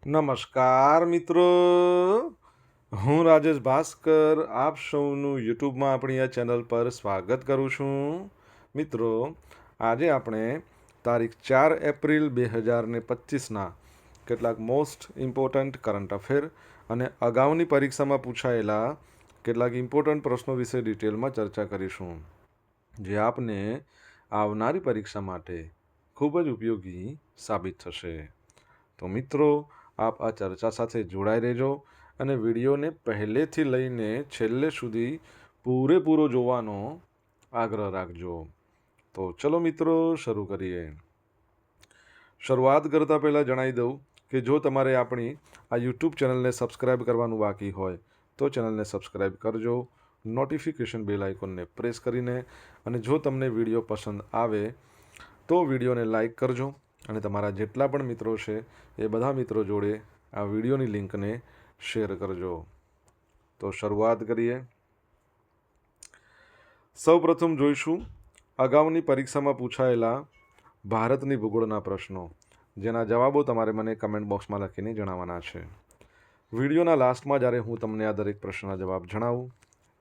નમસ્કાર મિત્રો, હું રાજેશ ભાસ્કર આપ સૌનું યુટ્યુબમાં આપણી આ ચેનલ પર સ્વાગત કરું છું. મિત્રો, આજે આપણે તારીખ 4 એપ્રિલ 2025ના કેટલાક મોસ્ટ ઇમ્પોર્ટન્ટ કરંટ અફેર અને અગાઉની પરીક્ષામાં પૂછાયેલા કેટલાક ઇમ્પોર્ટન્ટ પ્રશ્નો વિશે ડિટેલમાં ચર્ચા કરીશું, જે આપને આવનારી પરીક્ષા માટે ખૂબ જ ઉપયોગી સાબિત થશે. તો મિત્રો, આપ આ ચર્ચા સાથે જોડાઈ રહેજો અને વિડીયોને પહેલેથી લઈને છેલ્લે સુધી પૂરેપૂરો જોવાનો આગ્રહ રાખજો. તો ચલો મિત્રો, શરૂ કરીએ. શરૂઆત કરતાં પહેલાં જણાવી દઉં કે જો તમારે આપણી આ યુટ્યુબ ચેનલને સબસ્ક્રાઈબ કરવાનું બાકી હોય તો ચેનલને સબસ્ક્રાઈબ કરજો, નોટિફિકેશન બેલ આઇકોનને પ્રેસ કરીને, અને જો તમને વિડીયો પસંદ આવે તો વિડીયોને લાઈક કરજો અને તમારા જેટલા પણ મિત્રો છે એ બધા મિત્રો જોડે આ વિડીયોની લિંકને શેર કરજો. તો શરૂઆત કરીએ. સૌપ્રથમ જોઈશું અગાઉની પરીક્ષામાં પૂછાયેલા ભારતની ભૂગોળના પ્રશ્નો, જેના જવાબો તમારે મને કમેન્ટ બોક્સમાં લખીને જણાવવાના છે. વિડીયોના લાસ્ટમાં જ્યારે હું તમને આ દરેક પ્રશ્નના જવાબ જણાવું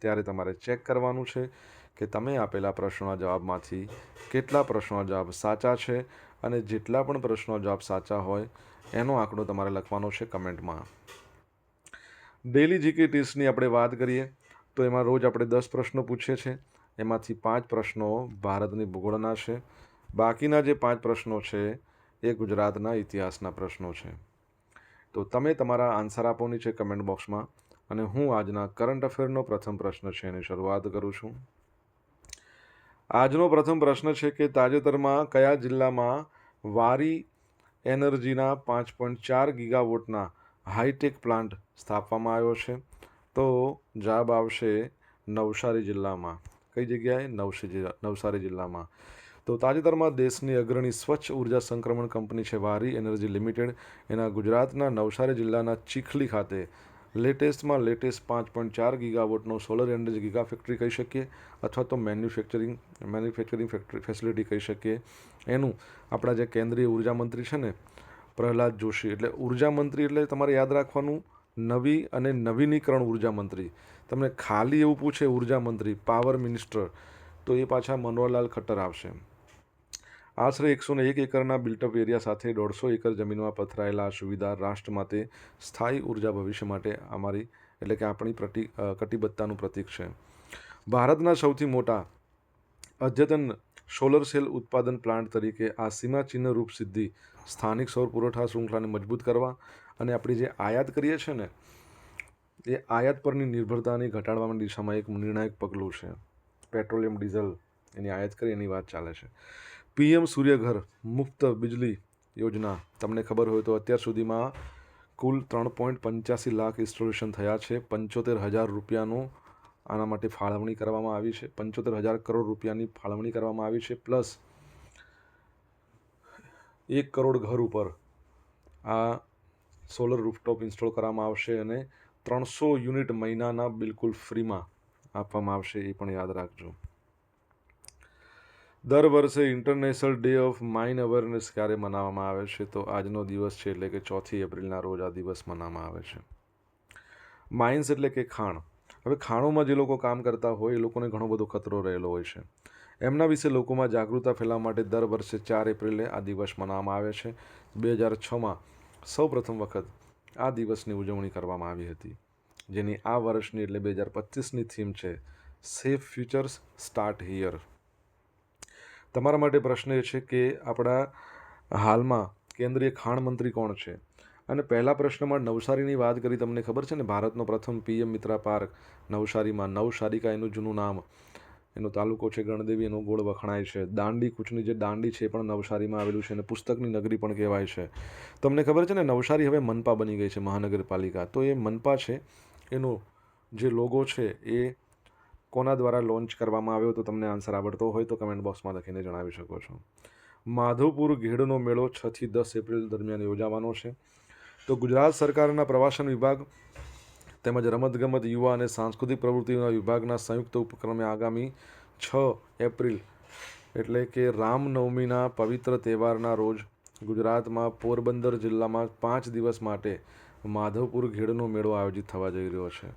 ત્યારે તમારે ચેક કરવાનું છે કે તમે આપેલા પ્રશ્નોના જવાબમાંથી કેટલા પ્રશ્નોના જવાબ સાચા છે, અને જેટલા પણ પ્રશ્નો જવાબ સાચા હોય એનો આંકડો તમારે લખવાનો છે કમેન્ટમાં. ડેલી જીકે ટેસ્ટની આપણે વાત કરીએ તો એમાં રોજ આપણે 10 પ્રશ્નો પૂછીએ છીએ. એમાંથી 5 પ્રશ્નો ભારતની ભૂગોળના છે. બાકીના જે 5 પ્રશ્નો છે એ ગુજરાતના ઇતિહાસના પ્રશ્નો છે. તો તમે તમારા આન્સર આપો નીચે કમેન્ટ બોક્સમાં, અને હું આજના કરંટ અફેરનો પ્રથમ પ્રશ્ન છે એની શરૂઆત કરું છું. આજનો પ્રથમ પ્રશ્ન છે કે તાજેતરમાં કયા જિલ્લામાં વારી એનર્જીના 5.4 ગીગાવોટના હાઈટેક પ્લાન્ટ સ્થાપવામાં આવ્યો છે? તો જવાબ આવશે નવસારી જિલ્લામાં. કઈ જગ્યાએ? નવસારી જિલ્લામાં. તો તાજેતરમાં દેશની અગ્રણી સ્વચ્છ ઉર્જા સંક્રમણ કંપની છે વારી એનર્જી લિમિટેડ, એના ગુજરાતના નવસારી જિલ્લાના ચીખલી ખાતે લેટેસ્ટ 5.4 ગીગાવોટનો સોલર એનર્જી ગીગા ફેક્ટરી કહી શકીએ, અથવા તો મેન્યુફેક્ચરિંગ ફેસિલિટી કહી શકીએ. એનું આપણા જે કેન્દ્રીય ઉર્જા મંત્રી છે ને, પ્રહલાદ જોશી, એટલે ઉર્જા મંત્રી એટલે તમારે યાદ રાખવાનું નવી અને નવીનીકરણ ઉર્જા મંત્રી. તમને ખાલી એવું પૂછે ઉર્જા મંત્રી, પાવર મિનિસ્ટર, તો એ પાછા મનોહરલાલ ખટ્ટર આવશે. આશરે 101 એકરના બિલ્ટઅપ એરિયા સાથે 150 એકર જમીનમાં પથરાયેલા આ સુવિધા રાષ્ટ્ર માટે સ્થાયી ઉર્જા ભવિષ્ય માટે અમારી એટલે કે આપણી કટિબદ્ધતાનું પ્રતીક છે. ભારતના સૌથી મોટા અદ્યતન સોલર સેલ ઉત્પાદન પ્લાન્ટ તરીકે આ સીમાચિહ્ન રૂપ સિદ્ધિ સ્થાનિક સૌર પુરવઠા શૃંખલાને મજબૂત કરવા અને આપણી જે આયાત કરીએ છીએ ને એ આયાત પરની નિર્ભરતાને ઘટાડવાની દિશામાં એક નિર્ણાયક પગલું છે. પેટ્રોલિયમ ડીઝલ એની આયાત કરી એની વાત ચાલે છે. પીએમ સૂર્યઘર મુફ્ત બિજલી યોજના, તમને ખબર હોય તો અત્યાર સુધીમાં કુલ 3.85 લાખ ઇન્સ્ટોલેશન થયા છે. 75,000 રૂપિયાનું આના માટે ફાળવણી કરવામાં આવી છે. 75,000 કરોડ રૂપિયાની ફાળવણી કરવામાં આવી છે. પ્લસ 1 કરોડ ઘર ઉપર આ સોલર રૂફટોપ ઇન્સ્ટોલ કરવામાં આવશે, અને 300 યુનિટ મહિનાના બિલકુલ ફ્રીમાં આપવામાં આવશે, એ પણ યાદ રાખજો. દર વર્ષે international day of mine awareness ક્યારે મનાવવામાં આવે છે? તો આજનો દિવસ છે, એટલે કે 4 એપ્રિલના રોજ આ દિવસ મનાવવામાં આવે છે. માઇન્સ એટલે કે ખાણ. હવે ખાણોમાં જે લોકો કામ કરતા હોય એ લોકોને ઘણો બધો ખતરો રહેલો હોય છે. એમના વિશે લોકોમાં જાગૃતતા ફેલાવવા માટે દર વર્ષે 4 એપ્રિલે આ દિવસ મનાવવામાં આવે છે. 2006માં સૌપ્રથમ વખત આ દિવસની ઉજવણી કરવામાં આવી હતી, જેની આ વર્ષની એટલે 2025ની થીમ છે સેફ ફ્યુચર્સ સ્ટાર્ટ હિયર. તમારા માટે પ્રશ્ન એ છે કે આપણા હાલમાં કેન્દ્રીય ખાણ મંત્રી કોણ છે? અને પહેલા પ્રશ્નમાં નવસારીની વાત કરી, તમને ખબર છે ને, ભારતનો પ્રથમ પીએમ મિત્રા પાર્ક નવસારીમાં, નવસારિકા એનું જૂનું નામ, એનો તાલુકો છે ગણદેવી, એનો ગોળ વખણાય છે. દાંડી કૂચની જે દાંડી છે એ પણ નવસારીમાં આવેલું છે, અને પુસ્તકની નગરી પણ કહેવાય છે. તમને ખબર છે ને, નવસારી હવે મનપા બની ગઈ છે, મહાનગરપાલિકા. તો એ મનપા છે, એનો જે લોગો છે એ કોના દ્વારા લોન્ચ કરવામાં આવ્યો? તો તમને આન્સર આવડતો હોય તો કમેન્ટ બોક્સમાં લખીને જણાવી શકો છો. માધવપુર ઘેડનો મેળો 6 થી 10 એપ્રિલ દરમિયાન યોજાવાનો છે. તો ગુજરાત સરકારના પ્રવાસન વિભાગ તેમજ રમતગમત, યુવા અને સાંસ્કૃતિક પ્રવૃત્તિઓના વિભાગના સંયુક્ત ઉપક્રમે આગામી 6 એપ્રિલ એટલે કે રામનવમીના પવિત્ર તહેવારના રોજ ગુજરાતમાં પોરબંદર જિલ્લામાં 5 દિવસ માટે માધવપુર ઘેડનો મેળો આયોજિત થવા જઈ રહ્યો છે.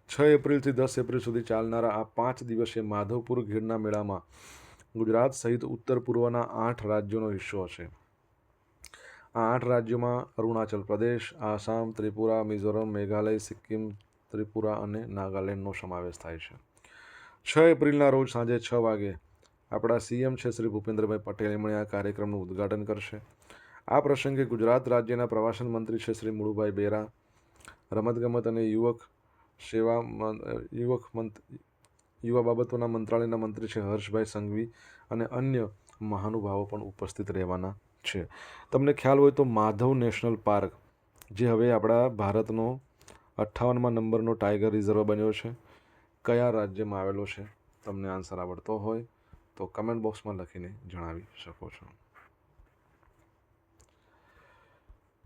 6 એપ્રિલથી 10 એપ્રિલ સુધી ચાલનારા આ 5 દિવસીય માધવપુર ઘેડના મેળામાં ગુજરાત સહિત ઉત્તર પૂર્વના 8 રાજ્યોનો હિસ્સો હશે. આ 8 રાજ્યોમાં અરુણાચલ પ્રદેશ, આસામ, ત્રિપુરા, મિઝોરમ, મેઘાલય, સિક્કિમ, ત્રિપુરા અને નાગાલેન્ડનો સમાવેશ થાય છે. 6 એપ્રિલના રોજ સાંજે 6 વાગે આપણા સીએમ છે શ્રી ભૂપેન્દ્રભાઈ પટેલ એમણે આ કાર્યક્રમનું ઉદ્ઘાટન કરશે. આ પ્રસંગે ગુજરાત રાજ્યના પ્રવાસન મંત્રી છે શ્રી મુળુભાઈ બેરા, રમતગમત અને યુવા બાબતોના મંત્રાલયના મંત્રી છે હર્ષભાઈ સંઘવી અને અન્ય મહાનુભાવો પણ ઉપસ્થિત રહેવાના છે. તમને ખ્યાલ હોય તો માધવ નેશનલ પાર્ક, જે હવે આપણા ભારતનો 58મા નંબરનો ટાઈગર રિઝર્વ બન્યો છે, કયા રાજ્યમાં આવેલો છે? તમને આન્સર આવડતો હોય તો કમેન્ટ બોક્સમાં લખીને જણાવી શકો છો.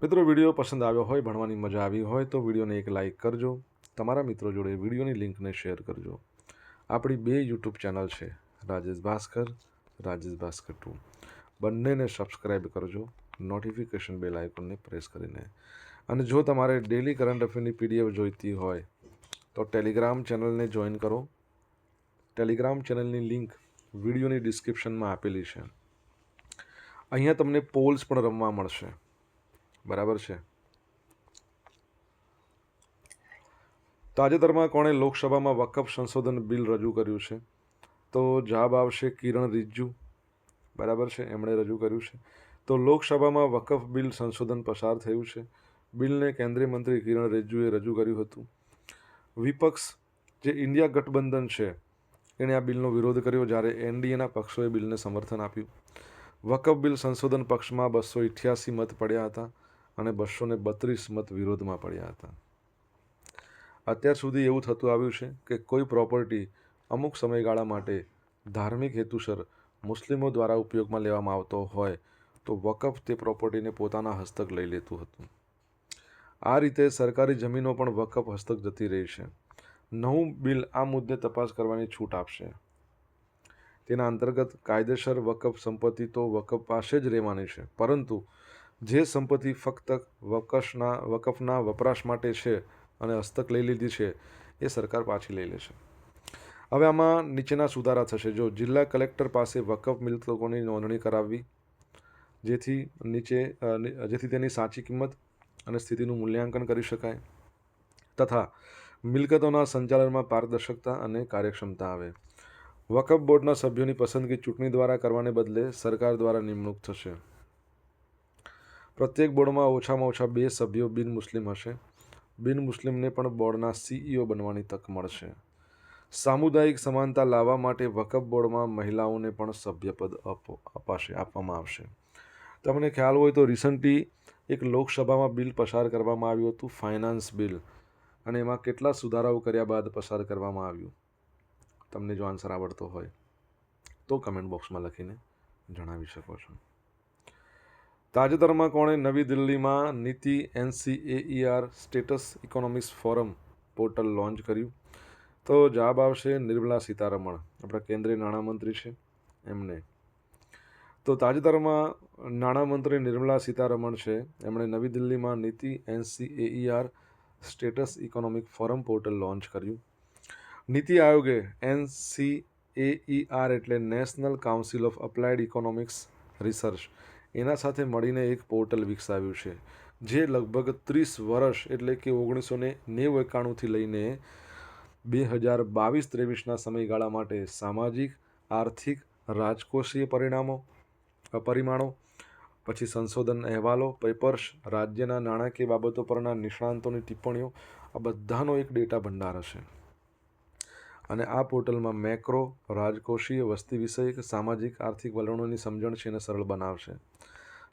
મિત્રો, વિડીયો પસંદ આવ્યો હોય, ભણવાની મજા આવી હોય તો વિડીયોને એક લાઇક કરજો. તમારા મિત્રો જોડે વિડીયોની લિંકને શેર કરજો. આપણી 2 યુટ્યુબ ચેનલ છે, રાજેશ ભાસ્કર 2, બંનેને સબસ્ક્રાઈબ કરજો નોટિફિકેશન બેલ આઇકોનને પ્રેસ કરીને. અને જો તમારે ડેલી કરંટ અફેરની પીડીએફ જોઈતી હોય તો ટેલિગ્રામ ચેનલને જોઈન કરો. ટેલિગ્રામ ચેનલની લિંક વિડીયોની ડિસ્ક્રિપ્શનમાં આપેલી છે. અહીંયા તમને પોલ્સ પણ રમવા મળશે, બરાબર છે. તાજેતરમાં કોણે લોકસભામાં વકફ સંશોધન બિલ રજૂ કર્યું છે? તો જવાબ આવશે કિરણ રિજ્જુ, બરાબર છે, એમણે રજૂ કર્યું છે. તો લોકસભામાં વકફ બિલ સંશોધન પસાર થયું છે. બિલને કેન્દ્રીય મંત્રી કિરણ રિજ્જુએ રજૂ કર્યું હતું. વિપક્ષ જે ઇન્ડિયા ગઠબંધન છે એણે આ બિલનો વિરોધ કર્યો, જ્યારે એનડીએના પક્ષોએ બિલને સમર્થન આપ્યું. વકફ બિલ સંશોધન પક્ષમાં 288 મત પડ્યા હતા અને 232 મત વિરોધમાં પડ્યા હતા. અત્યાર સુધી એવું થતું આવ્યું છે કે કોઈ પ્રોપર્ટી અમુક સમયગાળા માટે ધાર્મિક હેતુસર મુસ્લિમો દ્વારા ઉપયોગમાં લેવામાં આવતો હોય તો વકફ તે પ્રોપર્ટીને પોતાના હસ્તક લઈ લેતું હતું. આ રીતે સરકારી જમીનો પણ વકફ હસ્તક જતી રહી છે. નવું બિલ આ મુદ્દે તપાસ કરવાની છૂટ આપશે. તેના અંતર્ગત કાયદેસર વકફ સંપત્તિ તો વકફ પાસે જ રહેવાની છે, પરંતુ જે સંપત્તિ ફક્ત વકફના વપરાશ માટે છે અને હસ્તક લઈ લીધી છે એ સરકાર પાછી લઈ લેશે. હવે આમાં નીચેના સુધારા થશે. જો જિલ્લા કલેક્ટર પાસે વકફ મિલકતોની નોંધણી કરાવવી, જેથી તેની સાચી કિંમત અને સ્થિતિનું મૂલ્યાંકન કરી શકાય, તથા મિલકતોના સંચાલનમાં પારદર્શકતા અને કાર્યક્ષમતા આવે. વકફ બોર્ડના સભ્યોની પસંદગી ચૂંટણી દ્વારા કરવાને બદલે સરકાર દ્વારા નિમણૂક થશે. પ્રત્યેક બોર્ડમાં ઓછામાં ઓછા 2 સભ્યો બિનમુસ્લિમ હશે. બિનમુસ્લિમને પણ બોર્ડના CEO બનવાની તક મળશે. સામુદાયિક સમાનતા લાવવા માટે વકફ બોર્ડમાં મહિલાઓને પણ સભ્યપદ આપવામાં આવશે. તમને ખ્યાલ હોય તો રિસન્ટલી એક લોકસભામાં બિલ પસાર કરવામાં આવ્યું હતું, ફાઇનાન્સ બિલ, અને એમાં કેટલા સુધારાઓ કર્યા બાદ પસાર કરવામાં આવ્યું? તમને જો આન્સર આવડતો હોય તો કમેન્ટ બોક્સમાં લખીને જણાવી શકો છો. તાજેતરમાં કોણે નવી દિલ્હીમાં નીતિ NCAER status economics forum portal launch કર્યું? તો જવાબ આવશે નિર્મલા સીતારમણ, આપણા કેન્દ્રીય નાણામંત્રી છે એમને. તો તાજેતરમાં નાણામંત્રી નિર્મલા સીતારમણ છે, એમણે નવી દિલ્હીમાં નીતિ NCAER status economic forum portal launch કર્યું. નીતિ આયોગે NCAER એટલે national council of applied economics research, એના સાથે મળીને એક પોર્ટલ વિકસાવ્યું છે, જે લગભગ 30 વર્ષ એટલે કે 1991થી લઈને 2022-23ના સમયગાળા માટે સામાજિક, આર્થિક, રાજકોષીય પરિમાણો, પછી સંશોધન અહેવાલો, પેપર્સ, રાજ્યના નાણાકીય બાબતો પરના નિષ્ણાંતોની ટિપ્પણીઓ, આ બધાનો એક ડેટા ભંડાર હશે. અને આ પોર્ટલમાં મેક્રો, રાજકોષીય, વસ્તી વિષયક, સામાજિક, આર્થિક વલણોની સમજણ છે એને સરળ બનાવશે.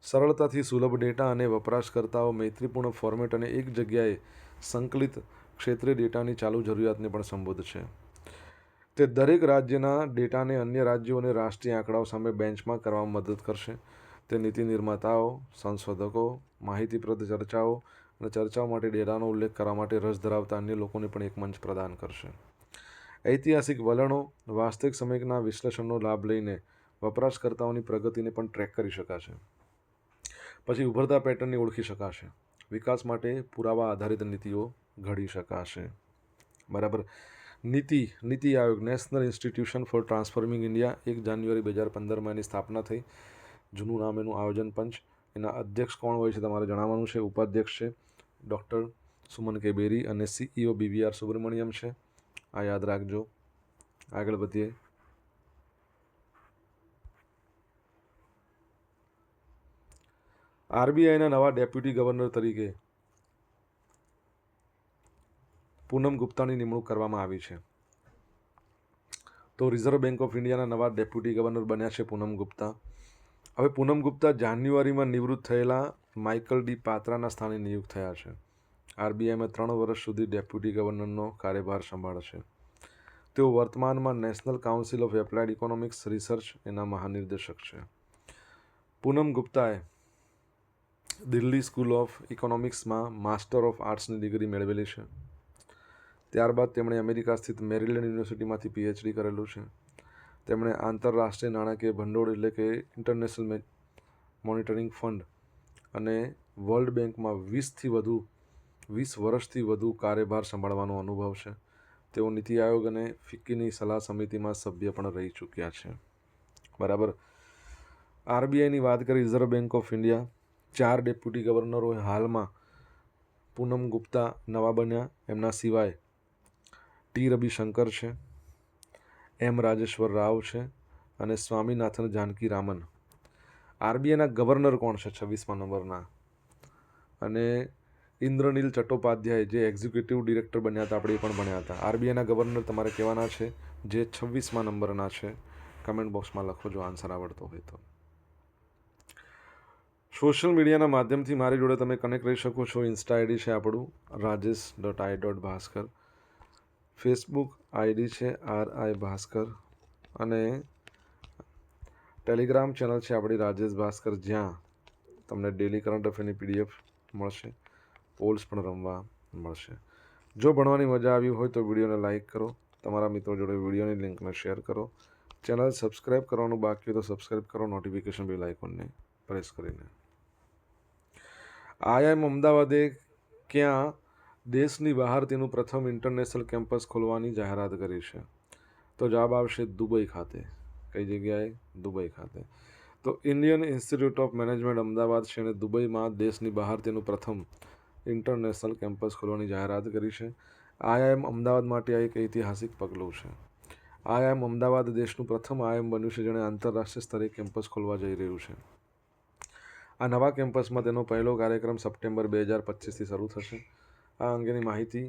સરળતાથી સુલભ ડેટા અને વપરાશકર્તાઓ મૈત્રીપૂર્ણ ફોર્મેટ અને એક જગ્યાએ સંકલિત ક્ષેત્રીય ડેટાની ચાલુ જરૂરિયાતને પણ સંબોધશે. તે દરેક રાજ્યના ડેટાને અન્ય રાજ્યો અને રાષ્ટ્રીય આંકડાઓ સામે બેન્ચમાર્ક કરવામાં મદદ કરશે. તે નીતિ નિર્માતાઓ, સંશોધકો, માહિતીપ્રદ ચર્ચાઓ અને ચર્ચાઓ માટે ડેટાનો ઉલ્લેખ કરવા માટે રસ ધરાવતા અન્ય લોકોને પણ એક મંચ પ્રદાન કરશે. ઐતિહાસિક વલણો, વાસ્તવિક સમયના વિશ્લેષણનો લાભ લઈને વપરાશકર્તાઓની પ્રગતિને પણ ટ્રેક કરી શકાશે. પછી ઉભરતા પેટર્નની ઓળખી શકાશે. વિકાસ માટે પુરાવા આધારિત નીતિઓ ઘડી શકાશે. બરાબર. NITI Aayog, national institution for transforming India, 1 જાન્યુઆરી 2015 એની સ્થાપના થઈ. જૂનું નામ એનું આયોજન પંચ. એના અધ્યક્ષ કોણ હોય છે તમારે જણાવવાનું છે. ઉપાધ્યક્ષ છે ડૉક્ટર સુમન કે બેરી અને CEO BVR સુબ્રમણ્યમ છે. આ યાદ રાખજો. આગળ વધીએ. RBIના નવા ડેપ્યુટી ગવર્નર તરીકે પૂનમ ગુપ્તાની નિમણૂક કરવામાં આવી છે. તો રિઝર્વ બેંક ઓફ ઇન્ડિયાના નવા ડેપ્યુટી ગવર્નર બન્યા છે પૂનમ ગુપ્તા. હવે પૂનમ ગુપ્તા જાન્યુઆરીમાં નિવૃત્ત થયેલા માઇકલ ડી પાત્રાના સ્થાને નિયુક્ત થયા છે. RBIમાં 3 વર્ષ સુધી ડેપ્યુટી ગવર્નરનો કાર્યભાર સંભાળશે. તેઓ વર્તમાનમાં national council of applied economics research એના મહાનિર્દેશક છે. પૂનમ ગુપ્તાએ દિલ્હી સ્કૂલ ઓફ ઇકોનોમિક્સમાં માસ્ટર ઓફ આર્ટ્સની ડિગ્રી મેળવેલી છે. ત્યારબાદ તેમણે અમેરિકા સ્થિત મેરીલેન્ડ યુનિવર્સિટીમાંથી PhD કરેલું છે. તેમણે આંતરરાષ્ટ્રીય નાણાકીય ભંડોળ એટલે કે ઇન્ટરનેશનલ મોનિટરિંગ ફંડ અને વર્લ્ડ બેંકમાં 20 વર્ષથી વધુ કાર્યભાર સંભાળવાનો અનુભવ છે. તેઓ નીતિ આયોગ અને ફિક્કીની સલાહ સમિતિમાં સભ્ય પણ રહી ચૂક્યા છે. બરાબર. RBIની વાત કરી, reserve bank of India, 4 deputy ગવર્નરો હાલમાં પૂનમ ગુપ્તા નવા બન્યા. એમના સિવાય T રવિશંકર છે, M રાજેશ્વર રાવ છે અને સ્વામીનાથન જાનકી રામન. RBIના ગવર્નર કોણ છે 26મા નંબરના? અને ઇન્દ્રનીલ ચટ્ટોપાધ્યાય જે એક્ઝિક્યુટિવ ડિરેક્ટર બન્યા હતા, આપણે એ પણ ભણ્યા હતા. RBIના ગવર્નર તમારે કહેવાના છે જે 26મા નંબરના છે. કમેન્ટ બોક્સમાં લખો જો આન્સર આવડતો હોય તો. સોશિયલ મીડિયાના માધ્યમથી મારી જોડે તમે કનેક્ટ રહી શકો છો. ઇન્સ્ટા ID છે આપણું rajesh.i.bhaskar, ફેસબુક ID છે RI ભાસ્કર અને ટેલિગ્રામ ચેનલ છે આપણી રાજેશ ભાસ્કર, જ્યાં તમને ડેલી કરંટ અફેરની PDF મળશે, પોલ્સ પણ રમવા મળશે. જો ભણવાની મજા આવી હોય તો વિડીયોને લાઇક કરો, તમારા મિત્રો જોડે વિડીયોની લિંકને શેર કરો. ચેનલ સબસ્ક્રાઈબ કરવાનું બાકી હોય તો સબસ્ક્રાઈબ કરો, નોટિફિકેશન બેલ આઇકોનને પ્રેસ કરીને. IIM અમદાવાદે ક્યાં દેશની બહાર તેનું પ્રથમ ઇન્ટરનેશનલ કેમ્પસ ખોલવાની જાહેરાત કરી છે? તો જવાબ આવશે દુબઈ ખાતે. કઈ જગ્યાએ? દુબઈ ખાતે. તો Indian institute of management Ahmedabad છે અને દુબઈમાં દેશની બહાર તેનું પ્રથમ ઇન્ટરનેશનલ કેમ્પસ ખોલવાની જાહેરાત કરી છે. IIM અમદાવાદ માટે આ એક ઐતિહાસિક પગલું છે. IIM અમદાવાદ દેશનું પ્રથમ IIM બન્યું છે જેણે આંતરરાષ્ટ્રીય સ્તરે કેમ્પસ ખોલવા જઈ રહ્યું છે. આ નવા કેમ્પસમાં તેનો પહેલો કાર્યક્રમ સપ્ટેમ્બર 2025થી શરૂ થશે. આ અંગેની માહિતી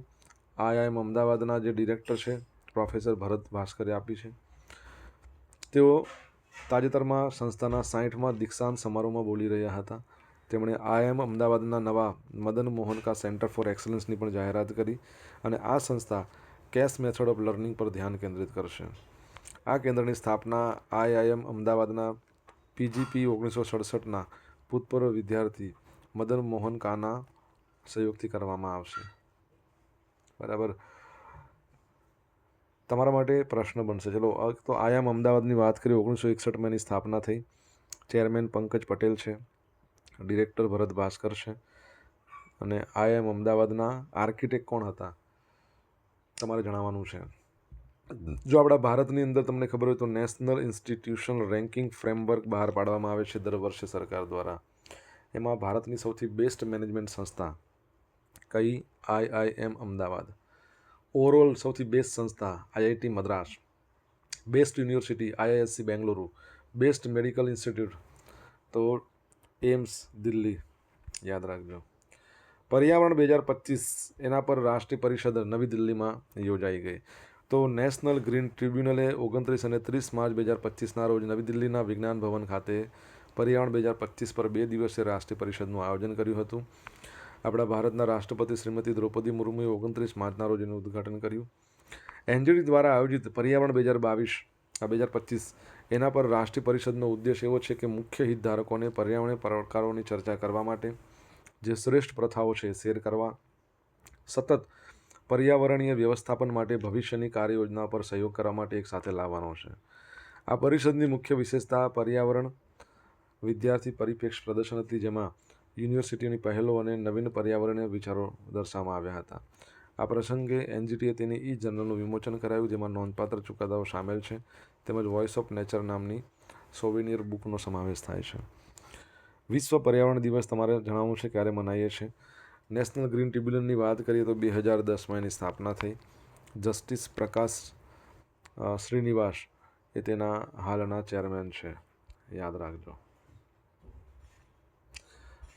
IIM અમદાવાદના જે ડિરેક્ટર છે પ્રોફેસર ભરત ભાસ્કરે આપી છે. તેઓ તાજેતરમાં સંસ્થાના 60મા દીક્ષાંત સમારોહમાં બોલી રહ્યા હતા. તેમણે IIM અમદાવાદના નવા મદન મોહનકા સેન્ટર ફોર એક્સલન્સની પણ જાહેરાત કરી અને આ સંસ્થા કેસ મેથડ ઓફ લર્નિંગ પર ધ્યાન કેન્દ્રિત કરશે. આ કેન્દ્રની સ્થાપના IIM અમદાવાદના PGP 1967ના ભૂતપૂર્વ વિદ્યાર્થી મદન મોહનકાના સહયોગથી કરવામાં આવશે. બરાબર. તમારા માટે પ્રશ્ન બનશે. ચલો, તો IIM અમદાવાદની વાત કરી. 1961માં એની સ્થાપના થઈ. ચેરમેન પંકજ પટેલ છે, ડિરેક્ટર ભરત ભાસ્કર છે અને IIM અમદાવાદના આર્કિટેક્ટ કોણ હતા તમારે જણાવવાનું છે. જો આપણા ભારતની અંદર તમને ખબર હોય તો નેશનલ ઇન્સ્ટિટ્યુશનલ રેન્કિંગ ફ્રેમવર્ક બહાર પાડવામાં આવે છે દર વર્ષે સરકાર દ્વારા. એમાં ભારતની સૌથી બેસ્ટ મેનેજમેન્ટ સંસ્થા કઈ? IIM અમદાવાદ. ઓવરઓલ સૌથી બેસ્ટ સંસ્થા IIT Madras. Best university IISc Bengaluru. Best medical institute તો એમ્સ દિલ્હી. યાદ રાખજો. પર્યાવરણ 2025 એના પર રાષ્ટ્રીય પરિષદ નવી દિલ્હીમાં યોજાઈ ગઈ. તો નેશનલ ગ્રીન ટ્રિબ્યુનલે 29 અને 30 માર્ચ 2025ના રોજ નવી દિલ્હીના વિજ્ઞાન ભવન ખાતે પર્યાવરણ 2025 પર 2 દિવસીય રાષ્ટ્રીય પરિષદનું આયોજન કર્યું હતું. આપણા ભારતના રાષ્ટ્રપતિ શ્રીમતી દ્રૌપદી મુર્મુએ 29 માર્ચના રોજ એનું ઉદ્ઘાટન કર્યું. NGT દ્વારા આયોજિત પર્યાવરણ 2025 એના પર રાષ્ટ્રીય પરિષદનો ઉદ્દેશ એવો છે કે મુખ્ય હિતધારકોને પર્યાવરણીય પડકારોની ચર્ચા કરવા માટે જે શ્રેષ્ઠ પ્રથાઓ છે શેર કરવા, સતત પર્યાવરણીય વ્યવસ્થાપન માટે ભવિષ્યની કાર્યયોજના પર સહયોગ કરવા માટે એક સાથે લાવવાનો છે. આ પરિષદની મુખ્ય વિશેષતા પર્યાવરણ વિદ્યાર્થી પરિપ્રેક્ષ્ય પ્રદર્શન હતી, જેમાં યુનિવર્સિટીની પહેલો અને નવીન પર્યાવરણીય વિચારો દર્શાવવામાં આવ્યા હતા. આ પ્રસંગે એનજીટીએ તેની ઈ જર્નલનું વિમોચન કરાયું, જેમાં નોંધપાત્ર ચુકાદાઓ સામેલ છે, તેમજ વોઇસ ઓફ નેચર નામની સોવિનિયર બુકનો સમાવેશ થાય છે. વિશ્વ પર્યાવરણ દિવસ તમારે જણાવવું છે ક્યારે મનાવીએ છીએ. નેશનલ ગ્રીન ટ્રિબ્યુનલની વાત કરીએ તો 2010માં એની સ્થાપના થઈ. જસ્ટિસ પ્રકાશ શ્રીનિવાસ એ તેના હાલના ચેરમેન છે, યાદ રાખજો.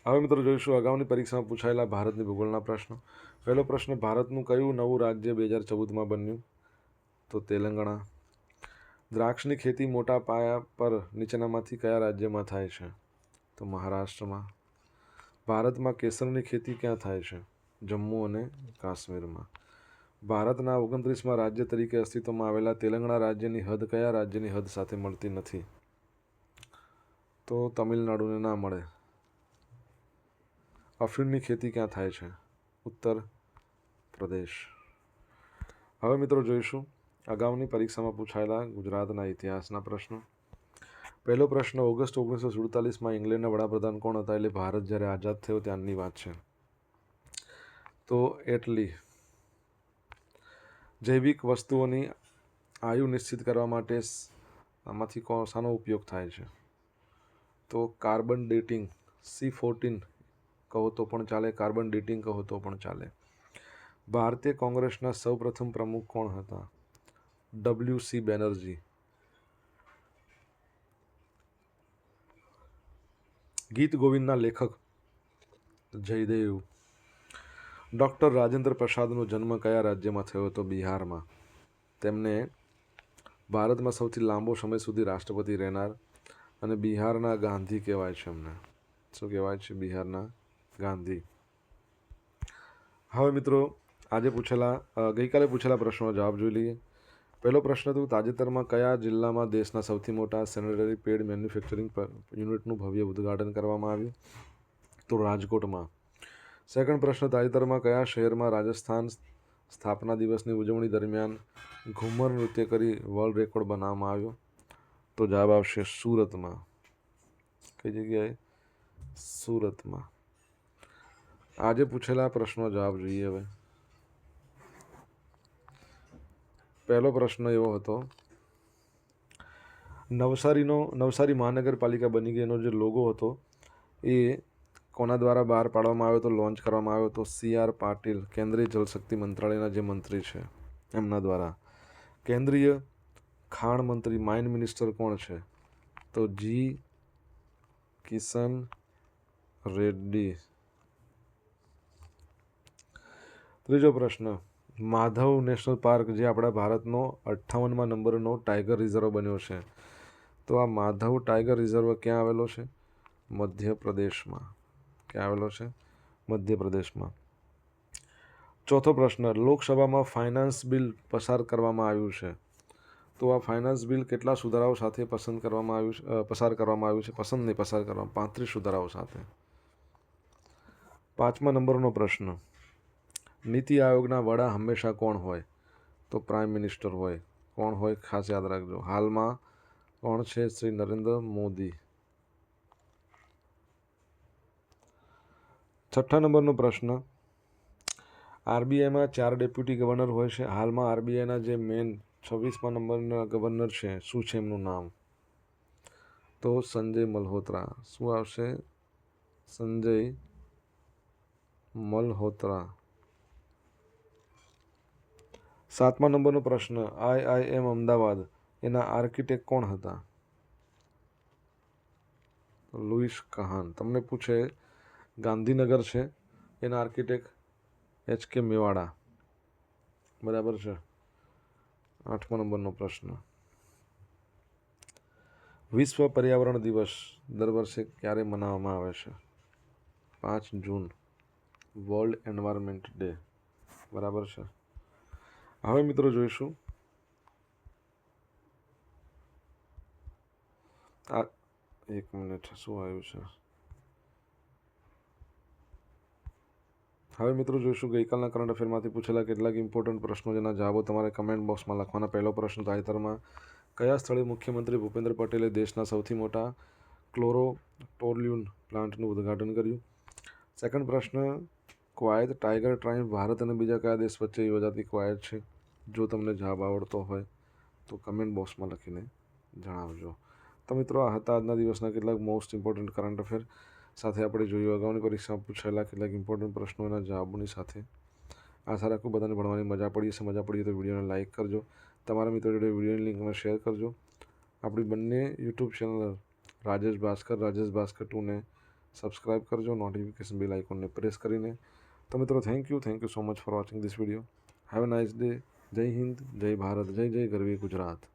હવે મિત્રો જોઈશું અગાઉની પરીક્ષામાં પૂછાયેલા ભારતની ભૂગોળના પ્રશ્નો. પહેલો પ્રશ્ન, ભારતનું કયું નવું રાજ્ય 2014માં બન્યું? તો તેલંગાણા. દ્રાક્ષની ખેતી મોટા પાયા પર નીચેનામાંથી કયા રાજ્યમાં થાય છે? તો મહારાષ્ટ્રમાં. ભારતમાં કેસરની ખેતી ક્યાં થાય છે? જમ્મુ અને કાશ્મીરમાં. ભારતના 29માં રાજ્ય તરીકે અસ્તિત્વમાં આવેલા તેલંગાણા રાજ્યની હદ કયા રાજ્યની હદ સાથે મળતી નથી? તો તમિલનાડુને ના મળે. અફીણની ખેતી ક્યાં થાય છે? ઉત્તર પ્રદેશ. હવે મિત્રો જોઈશું અગાઉની પરીક્ષામાં પૂછાયેલા ગુજરાતના ઇતિહાસના પ્રશ્નો. પહેલો પ્રશ્ન, ઓગસ્ટ 1947માં ઇંગ્લેન્ડના વડાપ્રધાન કોણ હતા? એટલે ભારત જ્યારે આઝાદ થયો ત્યારની વાત છે. તો એટલી. જૈવિક વસ્તુઓની આયુ નિશ્ચિત કરવા માટે આમાંથી શાનો ઉપયોગ થાય છે? તો કાર્બન ડેટિંગ. C14 કહો તો પણ ચાલે, કાર્બન ડેટિંગ કહો તો પણ ચાલે. ભારતીય કોંગ્રેસના સૌપ્રથમ પ્રમુખ કોણ હતા? WC બેનર્જી. ગીત ગોવિંદના લેખક જયદેવ. ડૉક્ટર રાજેન્દ્ર પ્રસાદનો જન્મ કયા રાજ્યમાં થયો હતો? બિહારમાં. તેમને ભારતમાં સૌથી લાંબો સમય સુધી રાષ્ટ્રપતિ રહેનાર અને બિહારના ગાંધી કહેવાય છે. એમને શું કહેવાય છે? બિહારના ગાંધી. હવે મિત્રો ગઈકાલે પૂછેલા પ્રશ્નોનો જવાબ જોઈ લઈએ. પહેલો પ્રશ્ન હતો, તાજેતરમાં કયા જિલ્લામાં દેશના સૌથી મોટા સેનેટરી પેડ મેન્યુફેક્ચરિંગ યુનિટનું ભવ્ય ઉદ્ઘાટન કરવામાં આવ્યું? તો રાજકોટમાં. સેકન્ડ પ્રશ્ન, તાજેતરમાં કયા શહેરમાં રાજસ્થાન સ્થાપના દિવસની ઉજવણી દરમિયાન ઘુમર નૃત્ય કરી વર્લ્ડ રેકોર્ડ બનાવવામાં આવ્યો? તો જવાબ આવશે સુરતમાં. કઈ જગ્યાએ? સુરતમાં. આજે પૂછેલા પ્રશ્નનો જવાબ જોઈએ. હવે પહેલો પ્રશ્ન એવો હતો, નવસારી મહાનગરપાલિકા બની ગઈ એનો જે લોગો હતો એ કોના દ્વારા બહાર પાડવામાં આવ્યો હતો, લોન્ચ કરવામાં આવ્યો હતો? CR પાટીલ, કેન્દ્રીય જલશક્તિ મંત્રાલયના જે મંત્રી છે એમના દ્વારા. કેન્દ્રીય ખાણ મંત્રી, માઇન મિનિસ્ટર કોણ છે? તો G. કિશન રેડ્ડી. ત્રીજો પ્રશ્ન, માધવ નેશનલ પાર્ક જે આપણા ભારતનો 58મા નંબરનો ટાઈગર રિઝર્વ બન્યો છે, તો આ માધવ ટાઈગર રિઝર્વ ક્યાં આવેલો છે? મધ્યપ્રદેશમાં. ક્યાં આવેલો છે? મધ્યપ્રદેશમાં. ચોથો પ્રશ્ન, લોકસભામાં ફાઇનાન્સ બિલ પસાર કરવામાં આવ્યું છે, તો આ ફાઇનાન્સ બિલ કેટલા સુધારાઓ સાથે પસાર કરવામાં આવ્યું છે? 35 સુધારાઓ સાથે. 5મા નંબરનો પ્રશ્ન, નીતિ આયોગના વડા હંમેશા કોણ હોય? તો પ્રાઇમ મિનિસ્ટર હોય. કોણ હોય? ખાસ યાદ રાખજો. હાલમાં કોણ છે? શ્રી નરેન્દ્ર મોદી. 6થા નંબરનો પ્રશ્ન, RBIમાં 4 ડેપ્યુટી ગવર્નર હોય છે. હાલમાં RBIના જે મેન 26મા નંબરના ગવર્નર છે, શું છે એમનું નામ? તો સંજય મલ્હોત્રા. શું આવશે? સંજય મલ્હોત્રા. 7મા નંબરનો પ્રશ્ન, IIM અમદાવાદ એના આર્કિટેક્ટ કોણ હતા? લુઈસ કહાન. તમને પૂછે ગાંધીનગર છે એના આર્કિટેક્ટ HK મેવાડા. બરાબર છે. 8મા નંબરનો પ્રશ્ન, વિશ્વ પર્યાવરણ દિવસ દર વર્ષે ક્યારે મનાવવામાં આવે છે? 5 જૂન, વર્લ્ડ એન્વાયરમેન્ટ ડે. બરાબર છે. હવે મિત્રો જોઈશું એક મિનિટ, શું આવ્યું છે? હવે મિત્રો જોઈશું ગઈકાલના કરંટ અફેરમાંથી પૂછેલા કેટલાક ઇમ્પોર્ટન્ટ પ્રશ્નો જેના જવાબો તમારે કમેન્ટ બોક્સમાં લખવાના. પહેલો પ્રશ્ન, તાજેતરમાં કયા સ્થળે મુખ્યમંત્રી ભૂપેન્દ્ર પટેલે દેશના સૌથી મોટા ક્લોરોટોલ્યુન પ્લાન્ટનું ઉદ્ઘાટન કર્યું? સેકન્ડ પ્રશ્ન, ક્વાયત ટાઈગર ટ્રાયમ્ફ ભારત અને બીજા કયા દેશ વચ્ચે યોજાતી ક્વાયત છે? જો તમને જવાબ આવડતો હોય તો કમેન્ટ બોક્સમાં લખીને જણાવજો. તો મિત્રો, આ હતા આજના દિવસના કેટલાક મોસ્ટ ઇમ્પોર્ટન્ટ કરંટ અફેર. સાથે આપણે જોયું અગાઉની પરીક્ષામાં પૂછાયેલા કેટલાક ઇમ્પોર્ટન્ટ પ્રશ્નોના જવાબોની સાથે. આશા રાખું બધાને ભણવાની મજા પડી હશે. મજા પડી તો વિડીયોને લાઇક કરજો, તમારા મિત્રો જોડે વિડીયોની લિંકને શેર કરજો. આપણી બંને યુટ્યુબ ચેનલ રાજેશ ભાસ્કર 2 ને સબસ્ક્રાઈબ કરજો, નોટિફિકેશન બેલ આઇકોનને પ્રેસ કરીને. તો મિત્રો, thank you so much for watching this video. Have a nice day. જય હિન્દ, જય ભારત, જય જય ગરવી ગુજરાત.